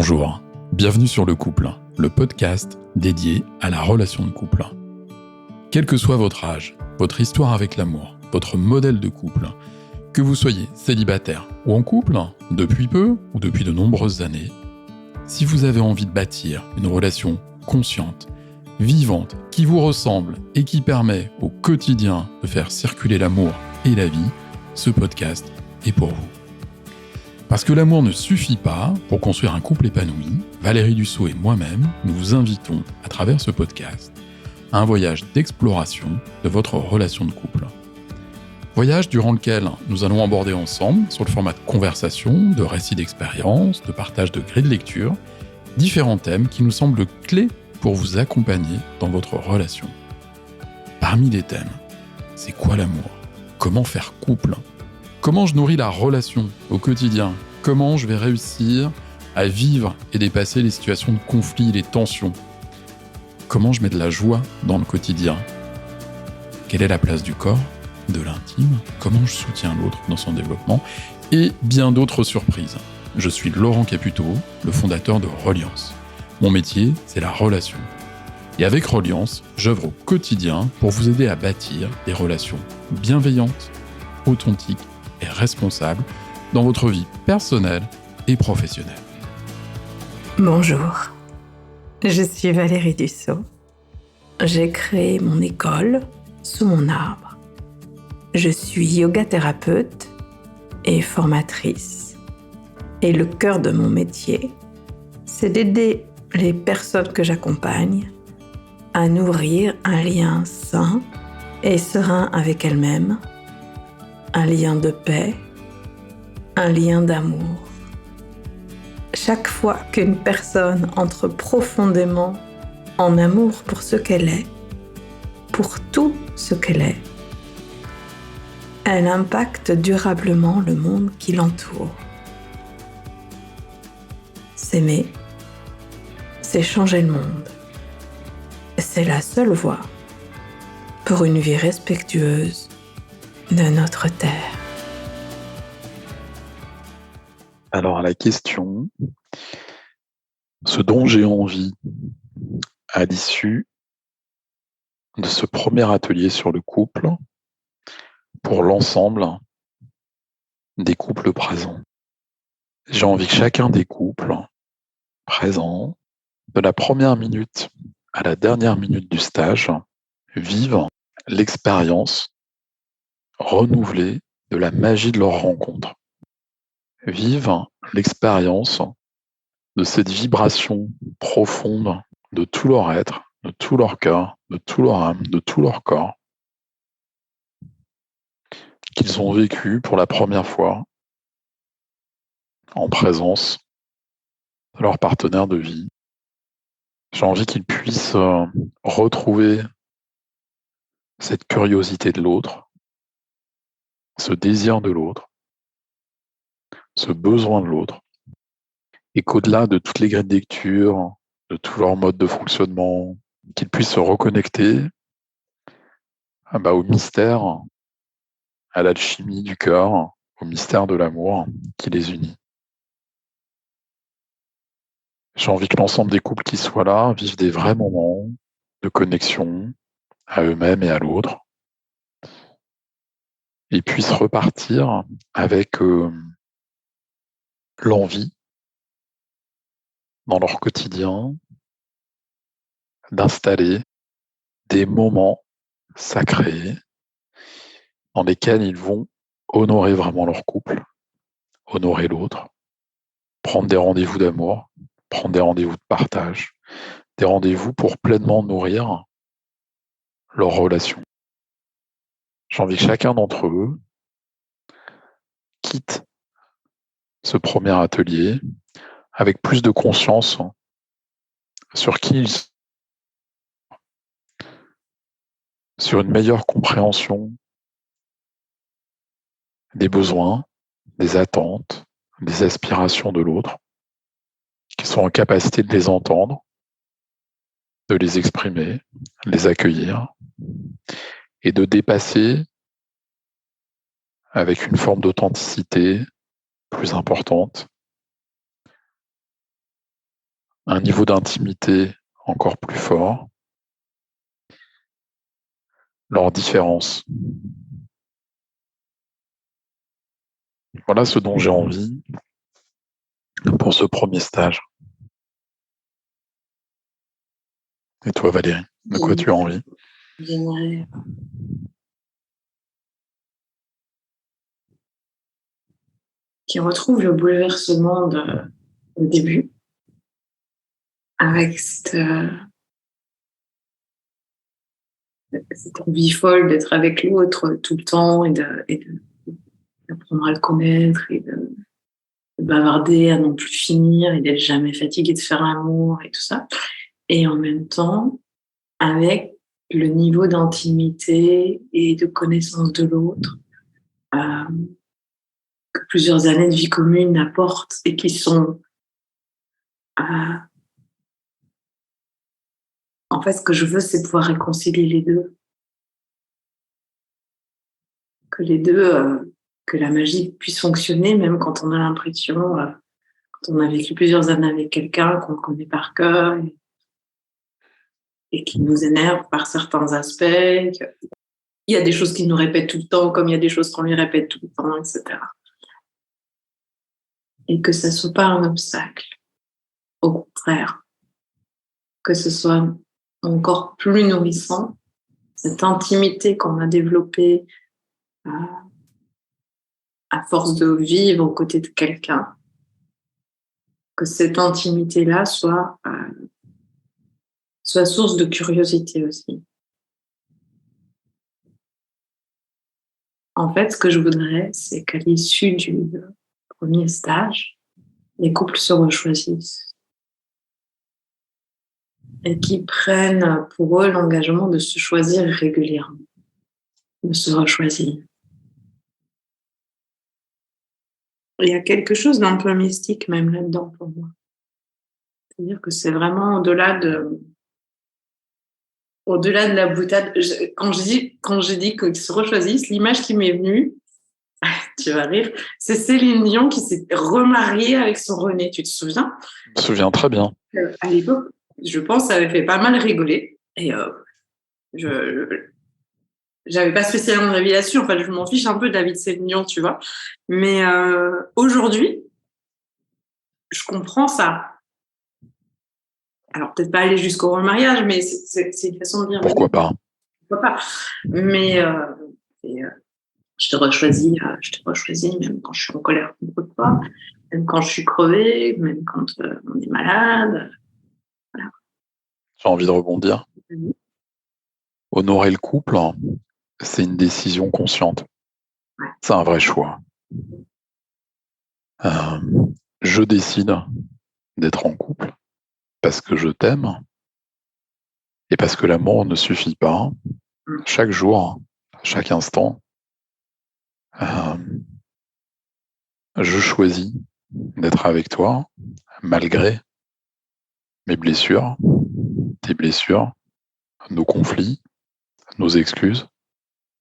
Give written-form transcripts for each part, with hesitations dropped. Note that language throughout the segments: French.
Bonjour, bienvenue sur Le Couple, le podcast dédié à la relation de couple. Quel que soit votre âge, votre histoire avec l'amour, votre modèle de couple, que vous soyez célibataire ou en couple, depuis peu ou depuis de nombreuses années, si vous avez envie de bâtir une relation consciente, vivante, qui vous ressemble et qui permet au quotidien de faire circuler l'amour et la vie, ce podcast est pour vous. Parce que l'amour ne suffit pas pour construire un couple épanoui, Valérie Dussault et moi-même, nous vous invitons, à travers ce podcast, à un voyage d'exploration de votre relation de couple. Voyage durant lequel nous allons aborder ensemble, sur le format de conversation, de récits d'expérience, de partage de grilles de lecture, différents thèmes qui nous semblent clés pour vous accompagner dans votre relation. Parmi les thèmes, c'est quoi l'amour ? Comment faire couple ? Comment je nourris la relation au quotidien ? Comment je vais réussir à vivre et dépasser les situations de conflit, les tensions ? Comment je mets de la joie dans le quotidien ? Quelle est la place du corps, de l'intime ? Comment je soutiens l'autre dans son développement ? Et bien d'autres surprises. Je suis Laurent Caputo, le fondateur de Reliance. Mon métier, c'est la relation. Et avec Reliance, j'œuvre au quotidien pour vous aider à bâtir des relations bienveillantes, authentiques et responsables dans votre vie personnelle et professionnelle. Bonjour, je suis Valérie Dussault. J'ai créé mon école sous mon arbre. Je suis yoga thérapeute et formatrice. Et le cœur de mon métier, c'est d'aider les personnes que j'accompagne à nourrir un lien sain et serein avec elles-mêmes, un lien de paix, un lien d'amour. Chaque fois qu'une personne entre profondément en amour pour ce qu'elle est, pour tout ce qu'elle est, elle impacte durablement le monde qui l'entoure. S'aimer, c'est changer le monde. C'est la seule voie pour une vie respectueuse de notre terre. Alors, à la question, ce dont j'ai envie à l'issue de ce premier atelier sur le couple pour l'ensemble des couples présents. J'ai envie que chacun des couples présents, de la première minute à la dernière minute du stage, vive l'expérience renouvelée de la magie de leur rencontre. Vive l'expérience de cette vibration profonde de tout leur être, de tout leur cœur, de tout leur âme, de tout leur corps, qu'ils ont vécu pour la première fois en présence de leur partenaire de vie. J'ai envie qu'ils puissent retrouver cette curiosité de l'autre, ce désir de l'autre, ce besoin de l'autre, et qu'au-delà de toutes les grilles de lecture, de tous leurs modes de fonctionnement, qu'ils puissent se reconnecter au mystère, à l'alchimie du cœur, au mystère de l'amour qui les unit. J'ai envie que l'ensemble des couples qui soient là vivent des vrais moments de connexion à eux-mêmes et à l'autre, et puissent repartir avec l'envie dans leur quotidien d'installer des moments sacrés dans lesquels ils vont honorer vraiment leur couple, honorer l'autre, prendre des rendez-vous d'amour, prendre des rendez-vous de partage, des rendez-vous pour pleinement nourrir leur relation. J'ai envie que chacun d'entre eux quitte ce premier atelier avec plus de conscience sur qui ils sont, sur une meilleure compréhension des besoins, des attentes, des aspirations de l'autre, qui sont en capacité de les entendre, de les exprimer, de les accueillir et de dépasser avec une forme d'authenticité plus importante un niveau d'intimité encore plus fort, leurs différences. Voilà ce dont j'ai envie pour ce premier stage. Et toi, Valérie, de quoi tu as envie? J'aimerais qu'ils retrouvent le bouleversement au début, avec cette envie folle d'être avec l'autre tout le temps et d'apprendre à le connaître et de bavarder à non plus finir et d'être jamais fatigué de faire l'amour et tout ça. Et en même temps, avec le niveau d'intimité et de connaissance de l'autre que plusieurs années de vie commune apportent et qui sont... en fait, ce que je veux, c'est pouvoir réconcilier les deux. Que les deux, que la magie puisse fonctionner, même quand on a l'impression, quand on a vécu plusieurs années avec quelqu'un qu'on connaît par cœur et qui nous énerve par certains aspects. Il y a des choses qu'il nous répète tout le temps, comme il y a des choses qu'on lui répète tout le temps, etc. Et que ça ne soit pas un obstacle. Au contraire, que ce soit encore plus nourrissant, cette intimité qu'on a développée à force de vivre aux côtés de quelqu'un, que cette intimité-là soit source de curiosité aussi. En fait, ce que je voudrais, c'est qu'à l'issue du premier stage, les couples se rechoisissent et qu'ils prennent pour eux l'engagement de se choisir régulièrement, de se rechoisir. Il y a quelque chose d'un peu mystique même là-dedans pour moi. C'est-à-dire que c'est vraiment au-delà de la boutade. Quand j'ai dit qu'ils se rechoisissent, l'image qui m'est venue, tu vas rire, c'est Céline Dion qui s'est remariée avec son René. Tu te souviens? Je me souviens très bien. À l'époque, je pense, ça avait fait pas mal rigoler. Et j'avais pas spécialement d'avis là-dessus. Enfin, je m'en fiche un peu de la vie de Céline Dion, tu vois. Mais aujourd'hui, je comprends ça. Alors, peut-être pas aller jusqu'au remariage, mais c'est une façon de dire... Pourquoi pas? Pourquoi pas? Mais je te rechoisis même quand je suis en colère contre toi, même quand je suis crevée, même quand on est malade. Voilà. J'ai envie de rebondir. Honorer le couple, c'est une décision consciente. Ouais. C'est un vrai choix. Je décide d'être en couple parce que je t'aime et parce que l'amour ne suffit pas. Chaque jour, chaque instant, je choisis d'être avec toi malgré mes blessures, tes blessures, nos conflits, nos excuses,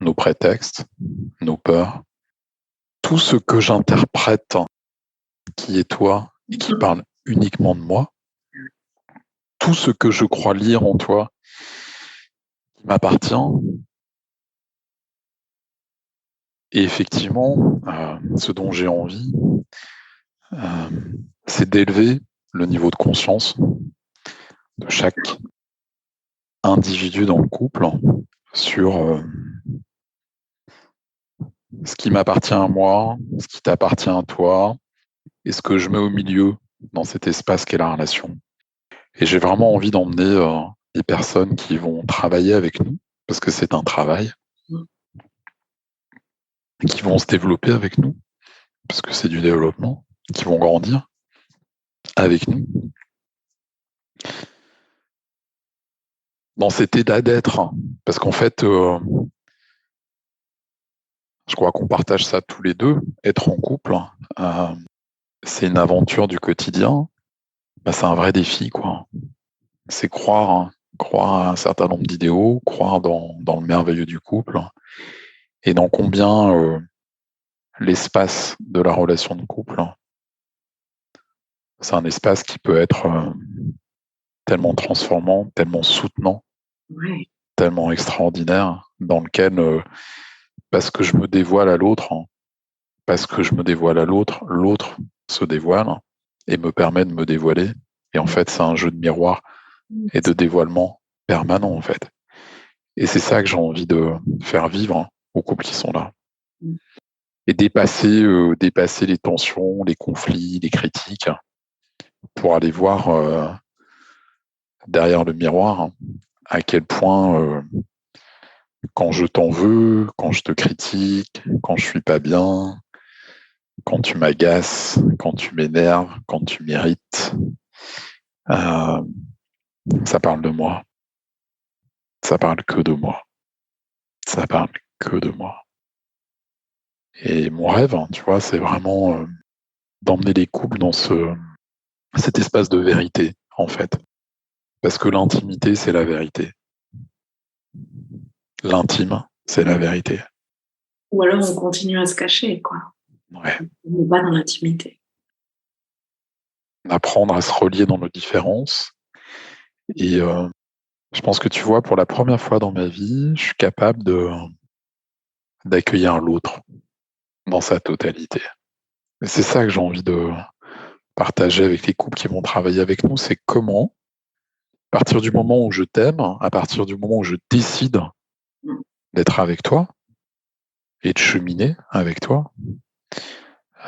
nos prétextes, nos peurs, tout ce que j'interprète qui est toi et qui parle uniquement de moi, tout ce que je crois lire en toi qui m'appartient. Et effectivement, ce dont j'ai envie, c'est d'élever le niveau de conscience de chaque individu dans le couple sur ce qui m'appartient à moi, ce qui t'appartient à toi, et ce que je mets au milieu dans cet espace qu'est la relation. Et j'ai vraiment envie d'emmener des personnes qui vont travailler avec nous, parce que c'est un travail, qui vont se développer avec nous, parce que c'est du développement, qui vont grandir avec nous. Dans cet état d'être, parce qu'en fait, je crois qu'on partage ça tous les deux, être en couple, c'est une aventure du quotidien, c'est un vrai défi, quoi. C'est croire à un certain nombre d'idéaux, croire dans le merveilleux du couple, et dans combien l'espace de la relation de couple, c'est un espace qui peut être tellement transformant, tellement soutenant, Ouais. tellement extraordinaire, dans lequel, parce que je me dévoile à l'autre, parce que je me dévoile à l'autre, l'autre se dévoile et me permet de me dévoiler. Et en fait, c'est un jeu de miroir et de dévoilement permanent, en fait. Et c'est ça que j'ai envie de faire vivre aux couples qui sont là. Et dépasser les tensions, les conflits, les critiques, pour aller voir derrière le miroir à quel point, quand je t'en veux, quand je te critique, quand je suis pas bien, quand tu m'agaces, quand tu m'énerves, quand tu m'irrites, euh, ça parle de moi. Ça parle que de moi. Ça parle que de moi. Et mon rêve, tu vois, c'est vraiment d'emmener les couples dans cet espace de vérité, en fait. Parce que l'intimité, c'est la vérité. L'intime, c'est la vérité. Ou alors on continue à se cacher, quoi. Ouais. On n'est pas dans l'intimité. Apprendre à se relier dans nos différences. Et je pense que tu vois, pour la première fois dans ma vie, je suis capable d'accueillir l'autre dans sa totalité. Et c'est ça que j'ai envie de partager avec les couples qui vont travailler avec nous, c'est comment, à partir du moment où je t'aime, à partir du moment où je décide d'être avec toi et de cheminer avec toi,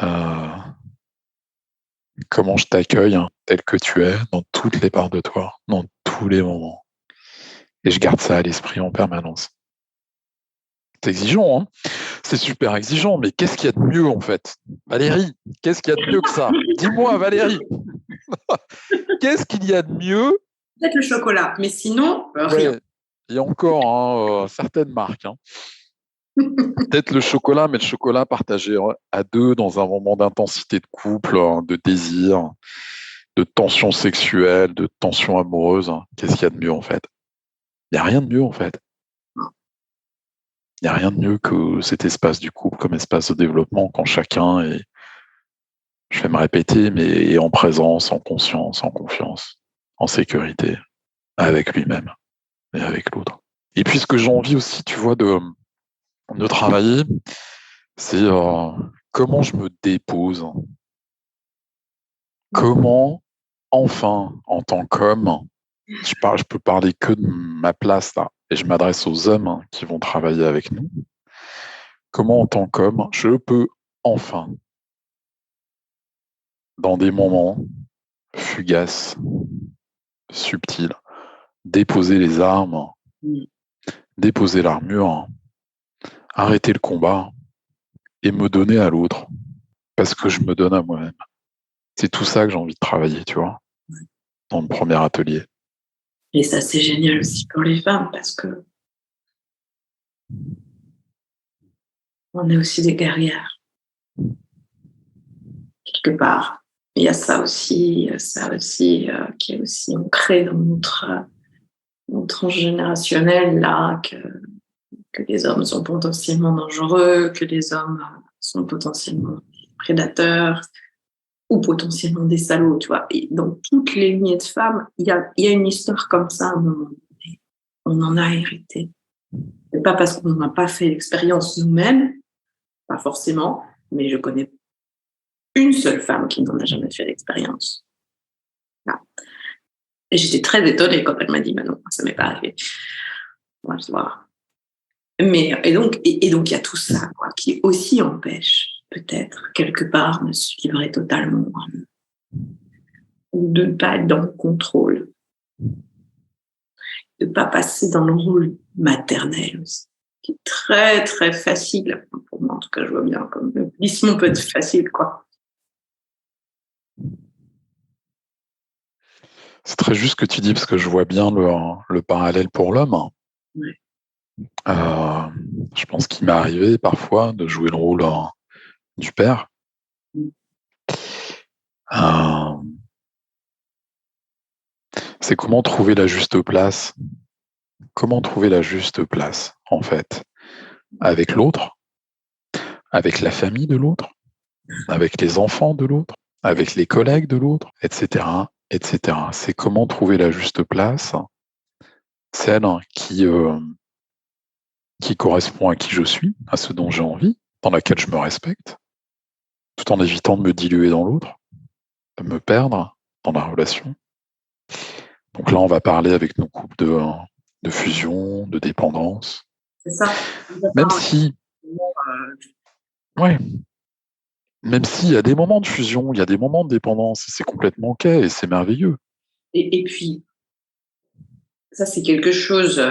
euh, comment je t'accueille tel que tu es, dans toutes les parts de toi, dans tous les moments. Et je garde ça à l'esprit en permanence. C'est exigeant, hein, c'est super exigeant, mais qu'est-ce qu'il y a de mieux en fait? Valérie, qu'est-ce qu'il y a de mieux que ça? Dis-moi, Valérie, qu'est-ce qu'il y a de mieux? Peut-être le chocolat, mais sinon, rien. Ouais, il y a encore certaines marques. Peut-être le chocolat, mais le chocolat partagé à deux dans un moment d'intensité de couple, de désir, de tension sexuelle, de tension amoureuse. Qu'est-ce qu'il y a de mieux en fait? Il n'y a rien de mieux en fait. Il n'y a rien de mieux que cet espace du couple comme espace de développement quand chacun est, je vais me répéter, mais est en présence, en conscience, en confiance, en sécurité, avec lui-même et avec l'autre. Et puis ce que j'ai envie aussi, tu vois, de travailler, c'est comment je me dépose, comment, enfin, en tant qu'homme, je peux parler que de ma place là, et je m'adresse aux hommes qui vont travailler avec nous, comment en tant qu'homme, je peux enfin, dans des moments fugaces, subtils, déposer les armes, déposer l'armure, arrêter le combat et me donner à l'autre, parce que je me donne à moi-même. C'est tout ça que j'ai envie de travailler, tu vois, dans le premier atelier. Et ça, c'est génial aussi pour les femmes parce que on est aussi des guerrières. Quelque part. Il y a ça aussi qui est aussi ancré dans notre transgénérationnel là, que les hommes sont potentiellement dangereux, que les hommes sont potentiellement prédateurs ou potentiellement des salauds, tu vois. Et dans toutes les lignées de femmes, il y a une histoire comme ça à un moment donné. On en a hérité. C'est pas parce qu'on n'a pas fait l'expérience nous-mêmes, pas forcément, mais je connais une seule femme qui n'en a jamais fait l'expérience. Là. Et j'étais très étonnée quand elle m'a dit, non, ça m'est pas arrivé. On va se voir. Mais, et donc, il y a tout ça, quoi, qui aussi empêche, peut-être, quelque part, de se livrer totalement, ou de ne pas être dans le contrôle, de ne pas passer dans le rôle maternel aussi, qui est très, très facile, pour moi, en tout cas, je vois bien, comme le glissement peut être facile, quoi. C'est très juste ce que tu dis, parce que je vois bien le parallèle pour l'homme. Ouais. Je pense qu'il m'est arrivé parfois de jouer le rôle du père. C'est comment trouver la juste place. Comment trouver la juste place, en fait, avec l'autre, avec la famille de l'autre, avec les enfants de l'autre, avec les collègues de l'autre, etc., etc. C'est comment trouver la juste place, celle qui correspond à qui je suis, à ce dont j'ai envie, dans laquelle je me respecte, tout en évitant de me diluer dans l'autre, de me perdre dans la relation. Donc là, on va parler avec nos couples de fusion, de dépendance. C'est ça. Même si, ouais, même s'il y a des moments de fusion, il y a des moments de dépendance, et c'est complètement OK, et c'est merveilleux. Et puis, ça, c'est quelque chose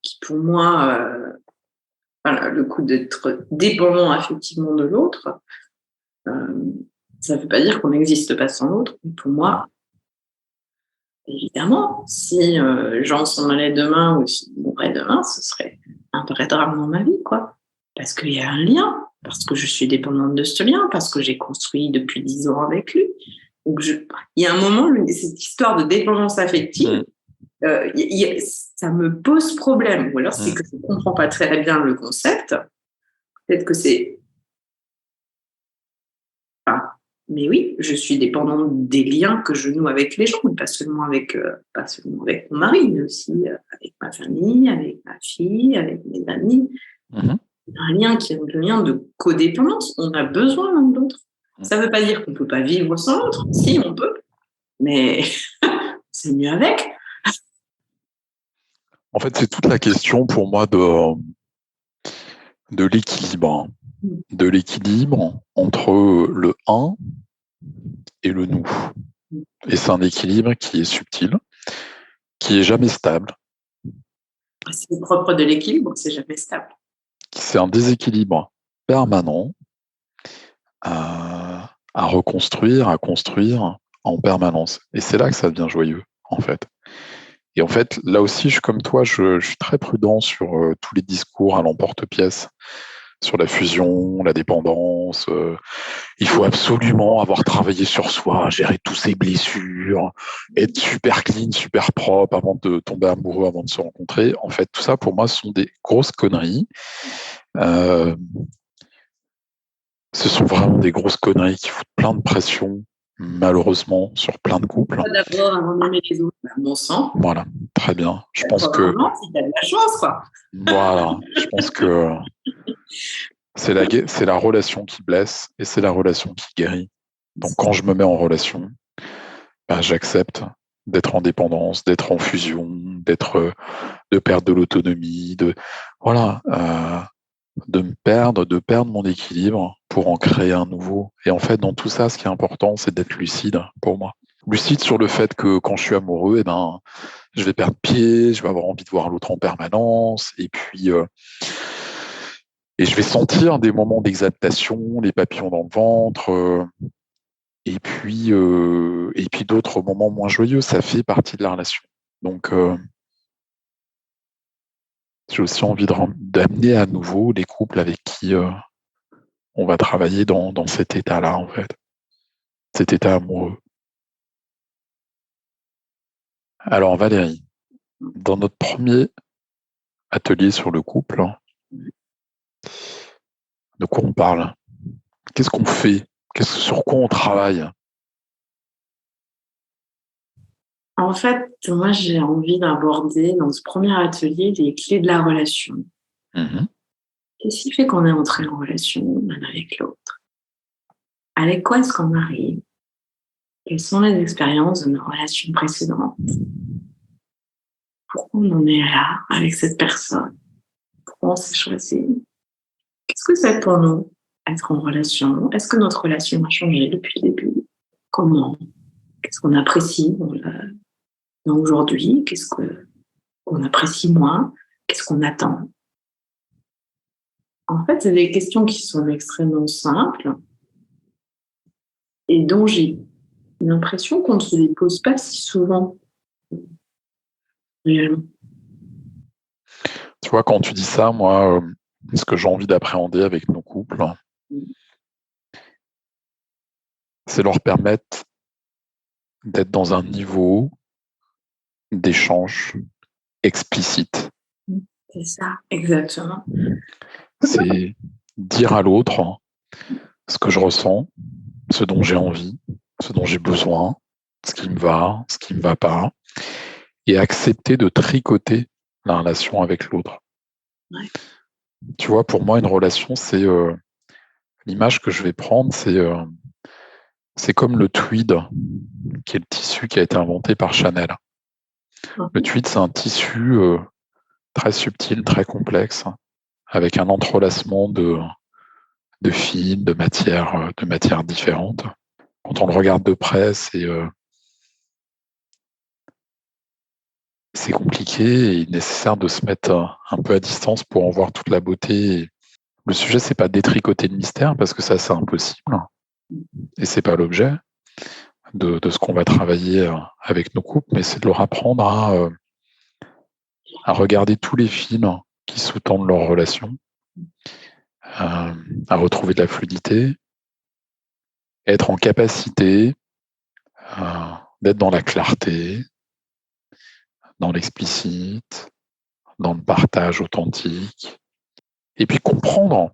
qui, pour moi, voilà, le coup d'être dépendant affectivement de l'autre, ça ne veut pas dire qu'on n'existe pas sans l'autre. Mais pour moi, évidemment, si Jean s'en allait demain ou s'il mourrait demain, ce serait un vrai drame dans ma vie, quoi. Parce qu'il y a un lien, parce que je suis dépendante de ce lien, parce que j'ai construit depuis 10 ans avec lui. Donc, il y a un moment, cette histoire de dépendance affective, ça me pose problème. Ou alors, c'est que je ne comprends pas très bien le concept. Peut-être que c'est... Enfin, mais oui, je suis dépendante des liens que je noue avec les gens, pas seulement avec mon mari, mais aussi avec ma famille, avec ma fille, avec mes amis. Un lien qui est le lien de codépendance. On a besoin l'un de l'autre. Ça ne veut pas dire qu'on ne peut pas vivre sans l'autre. Si, on peut. Mais c'est mieux avec. En fait, c'est toute la question pour moi de l'équilibre. De l'équilibre entre le un et le nous. Et c'est un équilibre qui est subtil, qui est jamais stable. C'est le propre de l'équilibre, c'est jamais stable. C'est un déséquilibre permanent à reconstruire, à construire en permanence. Et c'est là que ça devient joyeux, en fait. Et en fait, là aussi, comme toi, je suis très prudent sur tous les discours à l'emporte-pièce, sur la fusion, la dépendance. Il faut absolument avoir travaillé sur soi, gérer toutes ses blessures, être super clean, super propre avant de tomber amoureux, avant de se rencontrer. En fait, tout ça, pour moi, ce sont des grosses conneries. Ce sont vraiment des grosses conneries qui foutent plein de pression, malheureusement, sur plein de couples. D'abord, avant d'aimer les autres, bon sang. Voilà, très bien. Je pense que... Si t'as de la chance, quoi. Voilà, je pense que c'est la relation qui blesse et c'est la relation qui guérit. Donc, quand je me mets en relation, j'accepte d'être en dépendance, d'être en fusion, de perdre de l'autonomie, de perdre mon équilibre pour en créer un nouveau. Et en fait, dans tout ça, ce qui est important, c'est d'être lucide pour moi. Lucide sur le fait que quand je suis amoureux, je vais perdre pied, je vais avoir envie de voir l'autre en permanence, et puis et je vais sentir des moments d'exaltation, les papillons dans le ventre, et puis d'autres moments moins joyeux. Ça fait partie de la relation. Donc, j'ai aussi envie d'amener à nouveau les couples avec qui on va travailler dans cet état-là, en fait, cet état amoureux. Alors, Valérie, dans notre premier atelier sur le couple, de quoi on parle? Qu'est-ce qu'on fait? Sur quoi on travaille? En fait, moi, j'ai envie d'aborder dans ce premier atelier les clés de la relation. Qu'est-ce qui fait qu'on est entré en relation l'un avec l'autre? Avec quoi est-ce qu'on arrive? Quelles sont les expériences de nos relations précédentes? Pourquoi on en est là avec cette personne? Pourquoi on s'est choisi? Qu'est-ce que c'est pour nous être en relation? Est-ce que notre relation a changé depuis le début? Comment? Qu'est-ce qu'on apprécie dans aujourd'hui? Qu'est-ce qu'on apprécie moins? Qu'est-ce qu'on attend? En fait, c'est des questions qui sont extrêmement simples et dont j'ai l'impression qu'on ne se les pose pas si souvent, réellement. Tu vois, quand tu dis ça, moi, ce que j'ai envie d'appréhender avec nos couples, c'est leur permettre d'être dans un niveau d'échange explicite. C'est ça, exactement. C'est dire à l'autre ce que je ressens, ce dont j'ai envie, ce dont j'ai besoin, ce qui me va pas, et accepter de tricoter la relation avec l'autre. Ouais. Tu vois, pour moi, une relation, c'est l'image que je vais prendre, c'est comme le tweed, qui est le tissu qui a été inventé par Chanel. Le tweed, c'est un tissu très subtil, très complexe, avec un entrelacement de fils, de matières différentes. Quand on le regarde de près, c'est compliqué et nécessaire de se mettre un peu à distance pour en voir toute la beauté. Le sujet, c'est pas détricoter le mystère, parce que ça, c'est impossible. Et c'est pas l'objet de ce qu'on va travailler avec nos couples, mais c'est de leur apprendre à regarder tous les fils qui sous-tendent leur relation, à retrouver de la fluidité, être en capacité d'être dans la clarté, dans l'explicite, dans le partage authentique, et puis comprendre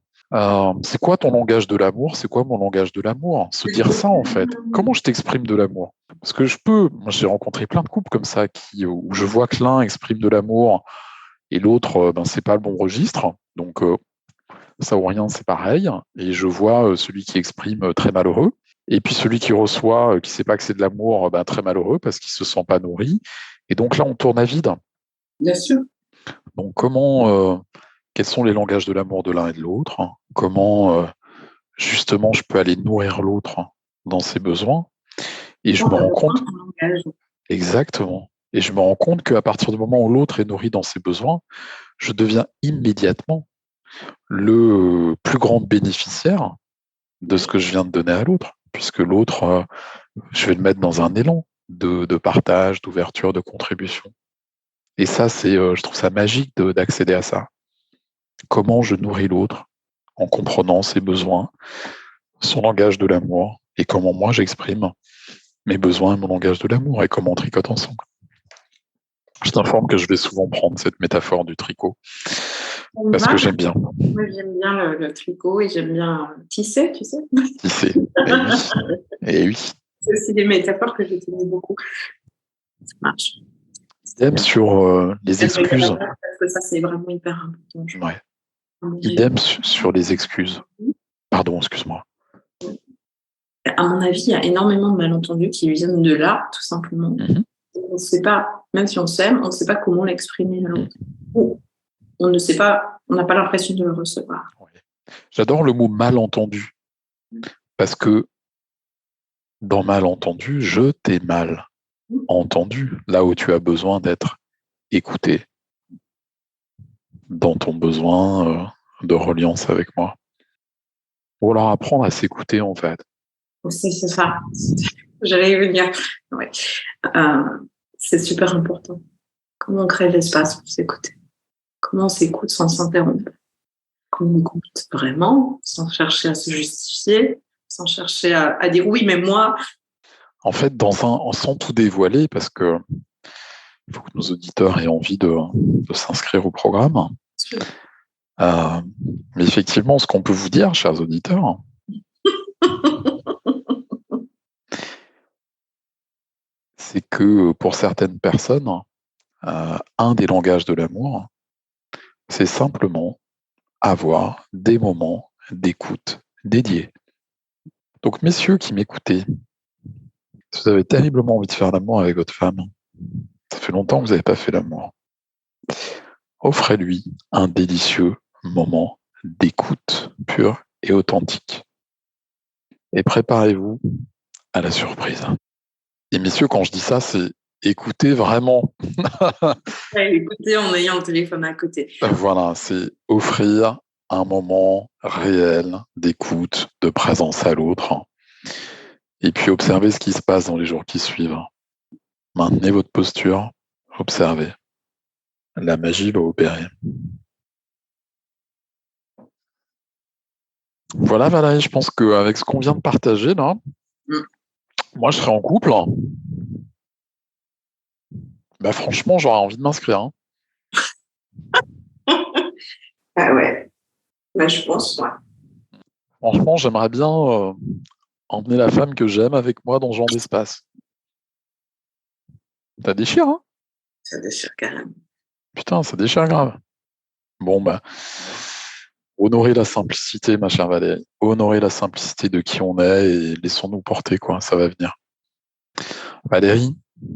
c'est quoi ton langage de l'amour, c'est quoi mon langage de l'amour, se dire ça en fait. Comment je t'exprime de l'amour? Parce que moi j'ai rencontré plein de couples comme ça où je vois que l'un exprime de l'amour et l'autre, c'est pas le bon registre, donc ça ou rien, c'est pareil. Et je vois celui qui exprime très malheureux, et puis celui qui reçoit, qui sait pas que c'est de l'amour, très malheureux parce qu'il se sent pas nourri. Et donc là, on tourne à vide. Bien sûr. Donc quels sont les langages de l'amour de l'un et de l'autre? Comment justement je peux aller nourrir l'autre dans ses besoins? Et je me rends compte exactement. Et je me rends compte qu'à partir du moment où l'autre est nourri dans ses besoins, je deviens immédiatement le plus grand bénéficiaire de ce que je viens de donner à l'autre, puisque l'autre, je vais le mettre dans un élan de partage, d'ouverture, de contribution. Et ça, je trouve ça magique d'accéder à ça. Comment je nourris l'autre en comprenant ses besoins, son langage de l'amour, et comment moi j'exprime mes besoins et mon langage de l'amour, et comment on tricote ensemble. Je t'informe que je vais souvent prendre cette métaphore du tricot, parce que j'aime bien. Moi, j'aime bien le tricot et j'aime bien tisser, tu sais. Tisser, et oui. C'est aussi des métaphores que j'utilise beaucoup. Ça marche. Idem sur les excuses. Parce que ça, c'est vraiment hyper important. Ouais. Idem sur les excuses. Pardon, excuse-moi. À mon avis, il y a énormément de malentendus qui viennent de là, tout simplement. Mm-hmm. On ne sait pas, même si on s'aime, on ne sait pas comment l'exprimer à l'autre. Ou on ne sait pas, on n'a pas l'impression de le recevoir. Ouais. J'adore le mot malentendu, parce que dans malentendu, je t'ai mal entendu, là où tu as besoin d'être écouté, dans ton besoin de reliance avec moi. Ou alors apprendre à s'écouter, en fait. C'est ça. J'allais y venir. Ouais. C'est super important. Comment on crée l'espace pour s'écouter? Comment on s'écoute sans s'interrompre? Comment on écoute vraiment, sans chercher à se justifier, sans chercher à dire oui, mais moi. En fait, sans tout dévoiler, parce que il faut que nos auditeurs aient envie de s'inscrire au programme. Mais effectivement, ce qu'on peut vous dire, chers auditeurs, c'est que pour certaines personnes, un des langages de l'amour, c'est simplement avoir des moments d'écoute dédiés. Donc, messieurs qui m'écoutez, si vous avez terriblement envie de faire l'amour avec votre femme, ça fait longtemps que vous n'avez pas fait l'amour, offrez-lui un délicieux moment d'écoute pure et authentique. Et préparez-vous à la surprise. Et messieurs, quand je dis ça, c'est écouter vraiment. Écouter en ayant le téléphone à côté. Voilà, c'est offrir un moment réel d'écoute, de présence à l'autre. Et puis observez ce qui se passe dans les jours qui suivent. Maintenez votre posture, observez. La magie va opérer. Voilà, Valérie, je pense qu'avec ce qu'on vient de partager, là, moi, je serais en couple. Bah, franchement, j'aurais envie de m'inscrire. Hein. Ah ouais, bah, je pense, ouais. Franchement, j'aimerais bien emmener la femme que j'aime avec moi dans ce genre d'espace. Ça déchire, hein? Ça déchire carrément. Putain, ça déchire grave. Bon, bah, honorer la simplicité, ma chère Valérie. Honorer la simplicité de qui on est et laissons-nous porter, quoi. Ça va venir. Valérie,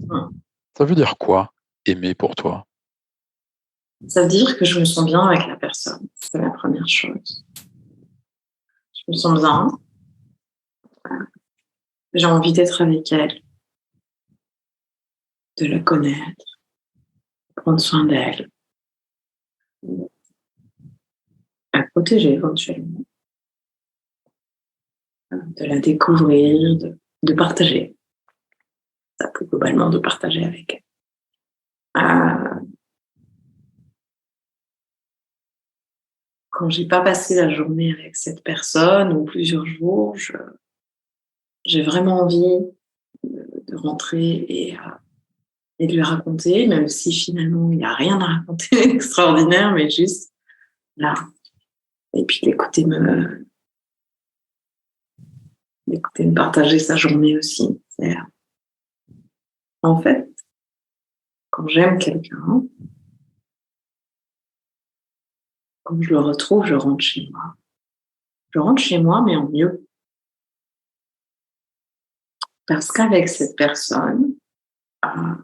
Hum. ça veut dire quoi, aimer pour toi? Ça veut dire que je me sens bien avec la personne. C'est la première chose. Je me sens bien. J'ai envie d'être avec elle, de la connaître, prendre soin d'elle, la protéger éventuellement, de la découvrir, de partager. Ça peut globalement de partager avec elle. Quand j'ai pas passé la journée avec cette personne ou plusieurs jours, j'ai vraiment envie de rentrer et de lui raconter, même si finalement il n'y a rien à raconter d'extraordinaire, mais juste là. Et puis d'écouter me partager sa journée aussi. En fait, quand j'aime quelqu'un, quand je le retrouve, je rentre chez moi. Je rentre chez moi, mais en mieux. Parce qu'avec cette personne, euh,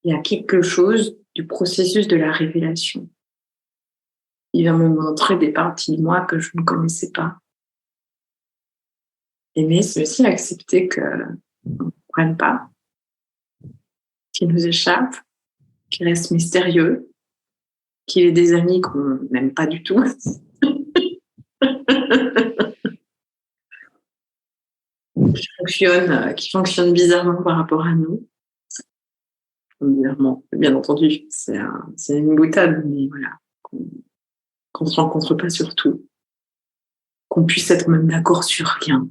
il y a quelque chose du processus de la révélation. Il va me montrer des parties de moi que je ne connaissais pas. Aimer, c'est aussi accepter qu'on ne comprenne pas, qu'il nous échappe, qu'il reste mystérieux, qu'il ait des amis qu'on n'aime pas du tout. qui fonctionnent bizarrement par rapport à nous. Bizarrement, bien entendu, c'est une boutade, mais voilà, qu'on ne se rencontre pas sur tout, qu'on puisse être même d'accord sur rien,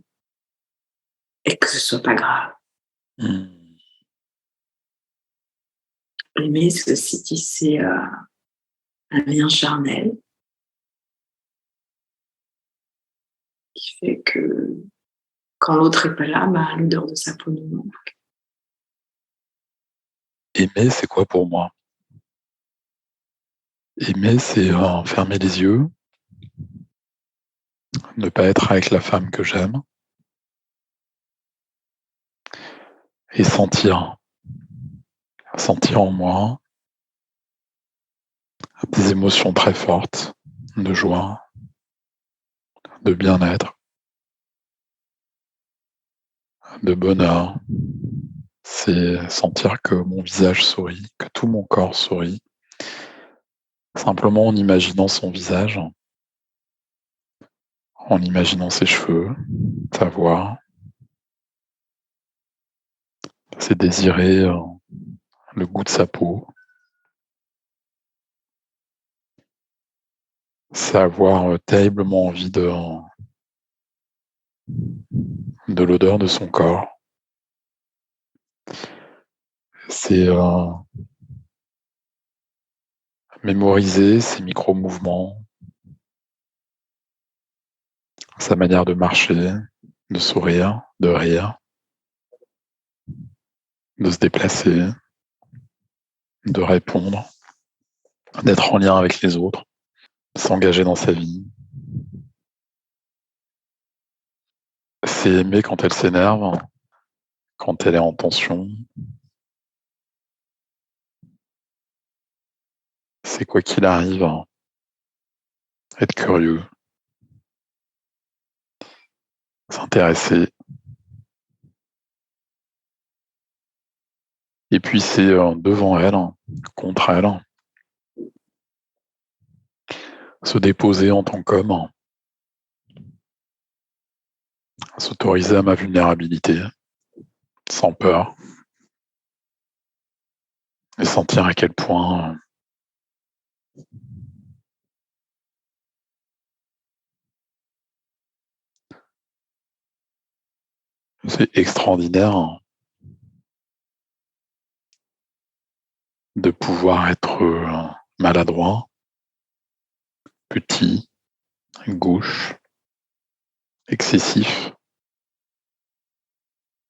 et que ce soit pas grave. Aimer, c'est aussi tisser un lien charnel qui fait que quand l'autre n'est pas là, l'odeur de sa peau nous manque. Aimer, c'est quoi pour moi? Aimer, c'est fermer les yeux, ne pas être avec la femme que j'aime et sentir en moi des émotions très fortes, de joie, de bien-être, de bonheur. C'est sentir que mon visage sourit, que tout mon corps sourit, simplement en imaginant son visage, en imaginant ses cheveux, sa voix. C'est désirer le goût de sa peau. C'est avoir terriblement envie de l'odeur de son corps. C'est mémoriser ses micro-mouvements, sa manière de marcher, de sourire, de rire, de se déplacer, de répondre, d'être en lien avec les autres, s'engager dans sa vie. C'est aimer quand elle s'énerve, quand elle est en tension. C'est quoi qu'il arrive, être curieux, s'intéresser. Et puis c'est devant elle, contre elle, se déposer en tant qu'homme, s'autoriser à ma vulnérabilité, sans peur, et sentir à quel point c'est extraordinaire de pouvoir être maladroit, petit, gauche, excessif,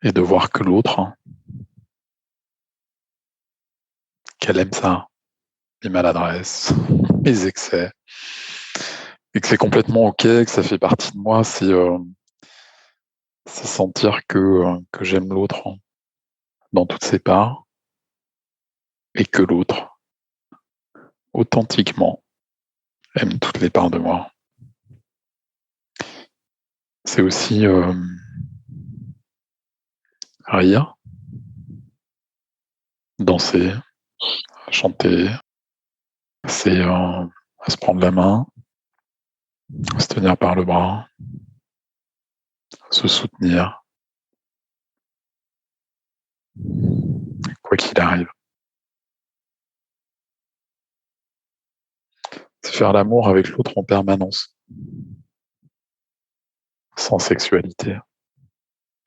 et de voir que l'autre qu'elle aime ça, mes maladresses, mes excès, et que c'est complètement OK, que ça fait partie de moi, c'est sentir que j'aime l'autre dans toutes ses parts et que l'autre, authentiquement, aime toutes les parts de moi. C'est aussi rire, danser, chanter, c'est à se prendre la main, à se tenir par le bras, à se soutenir, quoi qu'il arrive. C'est faire l'amour avec l'autre en permanence, sans sexualité.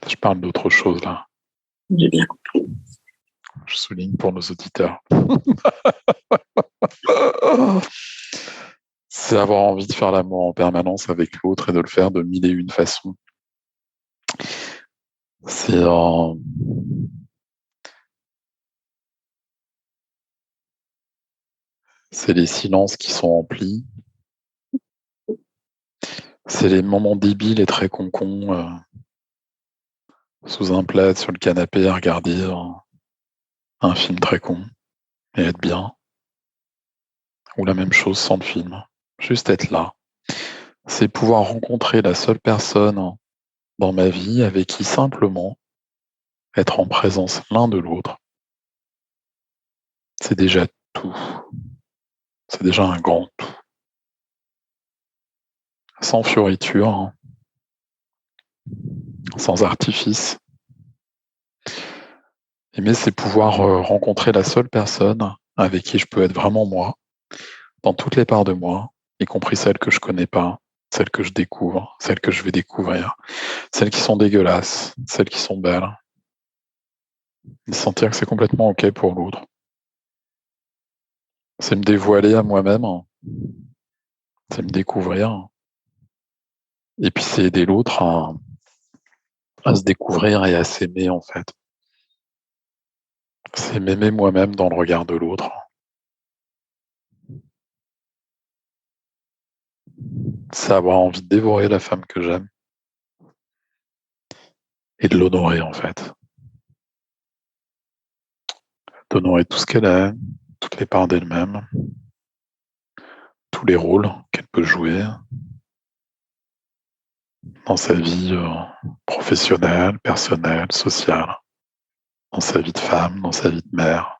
Je parle d'autre chose là. J'ai bien compris. Je souligne pour nos auditeurs. C'est avoir envie de faire l'amour en permanence avec l'autre et de le faire de mille et une façons. C'est les silences qui sont remplis. C'est les moments débiles et très concons sous un plaid sur le canapé à regarder un film très con et être bien. Ou la même chose sans le film. Juste être là. C'est pouvoir rencontrer la seule personne dans ma vie avec qui simplement être en présence l'un de l'autre. C'est déjà tout. C'est déjà un grand tout. Sans fioriture, sans artifice. Mais c'est pouvoir rencontrer la seule personne avec qui je peux être vraiment moi, dans toutes les parts de moi, y compris celles que je connais pas, celles que je découvre, celles que je vais découvrir, celles qui sont dégueulasses, celles qui sont belles. Et sentir que c'est complètement OK pour l'autre. C'est me dévoiler à moi-même, c'est me découvrir. Et puis c'est aider l'autre à se découvrir et à s'aimer en fait. C'est m'aimer moi-même dans le regard de l'autre. C'est avoir envie de dévorer la femme que j'aime et de l'honorer en fait. D'honorer tout ce qu'elle est, toutes les parts d'elle-même, tous les rôles qu'elle peut jouer dans sa vie professionnelle, personnelle, sociale, dans sa vie de femme, dans sa vie de mère,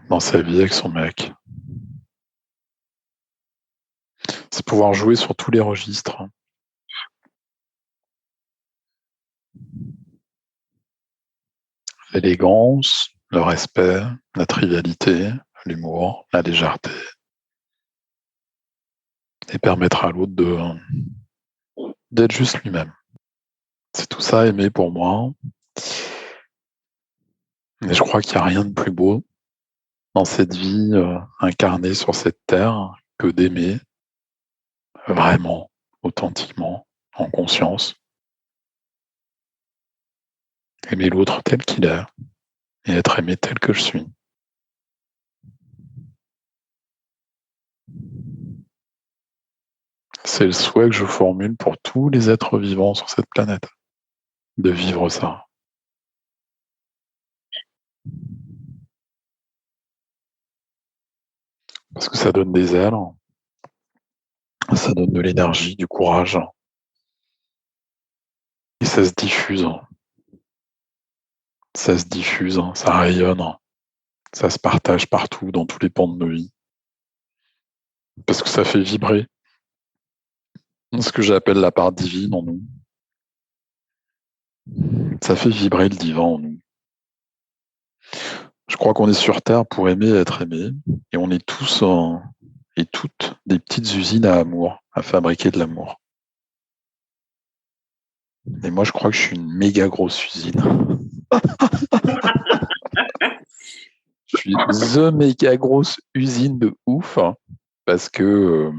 dans sa vie avec son mec. C'est pouvoir jouer sur tous les registres. L'élégance, le respect, la trivialité, l'humour, la légèreté. Et permettre à l'autre d'être juste lui-même. C'est tout ça aimer pour moi. Et je crois qu'il n'y a rien de plus beau dans cette vie incarnée sur cette terre que d'aimer vraiment, authentiquement, en conscience. Aimer l'autre tel qu'il est et être aimé tel que je suis. C'est le souhait que je formule pour tous les êtres vivants sur cette planète, de vivre ça. Parce que ça donne des ailes, ça donne de l'énergie, du courage, et ça se diffuse. Ça se diffuse, ça rayonne, ça se partage partout, dans tous les pans de nos vies. Parce que ça fait vibrer ce que j'appelle la part divine en nous. Ça fait vibrer le divin en nous. Je crois qu'on est sur Terre pour aimer et être aimé, et on est tous et toutes des petites usines à amour, à fabriquer de l'amour. Et moi, je crois que je suis une méga grosse usine. Je suis the méga grosse usine de ouf, parce que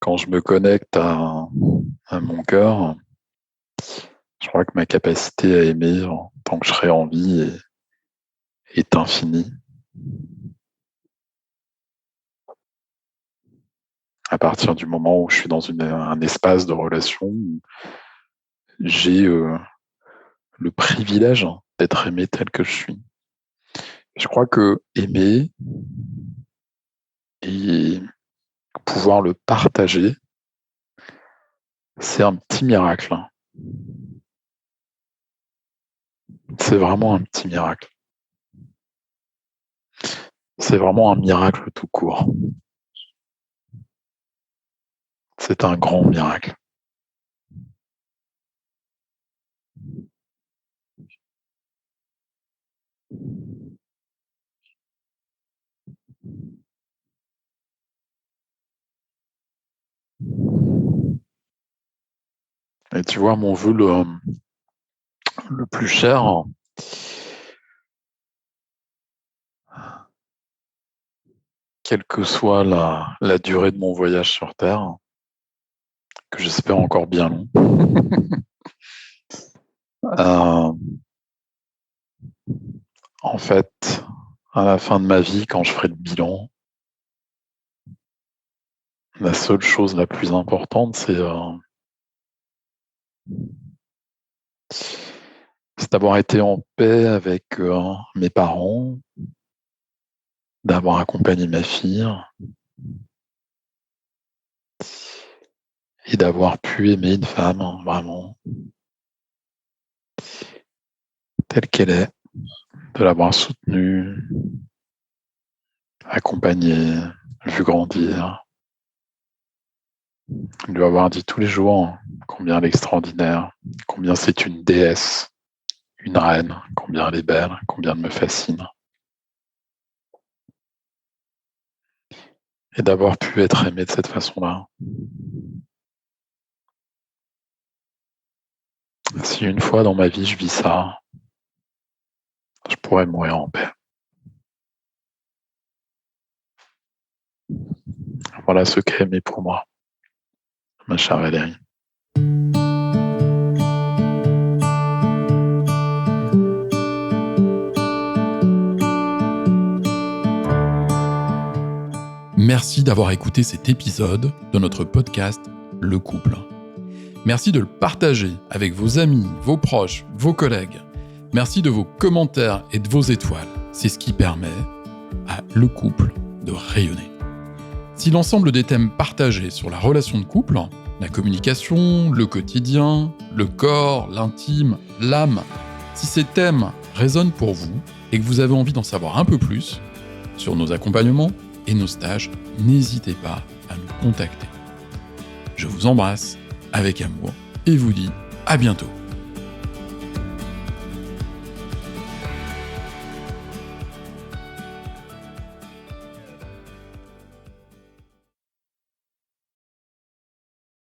quand je me connecte à mon cœur, je crois que ma capacité à aimer tant que je serai en vie est infini. À partir du moment où je suis dans un espace de relation, où j'ai le privilège d'être aimé tel que je suis. Je crois que aimer et pouvoir le partager, c'est un petit miracle. C'est vraiment un petit miracle. C'est vraiment un miracle tout court. C'est un grand miracle. Et tu vois, mon vœu le plus cher, quelle que soit la durée de mon voyage sur Terre, que j'espère encore bien long, en fait, à la fin de ma vie, quand je ferai le bilan, la seule chose la plus importante, c'est d'avoir été en paix avec mes parents, d'avoir accompagné ma fille et d'avoir pu aimer une femme vraiment telle qu'elle est, de l'avoir soutenue, accompagnée, vue grandir, lui avoir dit tous les jours combien elle est extraordinaire, combien c'est une déesse, une reine, combien elle est belle, combien elle me fascine. Et d'avoir pu être aimé de cette façon-là. Si une fois dans ma vie je vis ça, je pourrais mourir en paix. Voilà ce qu'est aimer pour moi, ma chère Valérie. Merci d'avoir écouté cet épisode de notre podcast Le Couple. Merci de le partager avec vos amis, vos proches, vos collègues. Merci de vos commentaires et de vos étoiles. C'est ce qui permet à Le Couple de rayonner. Si l'ensemble des thèmes partagés sur la relation de couple, la communication, le quotidien, le corps, l'intime, l'âme, si ces thèmes résonnent pour vous et que vous avez envie d'en savoir un peu plus sur nos accompagnements et nos stages, n'hésitez pas à nous contacter. Je vous embrasse avec amour et vous dis à bientôt.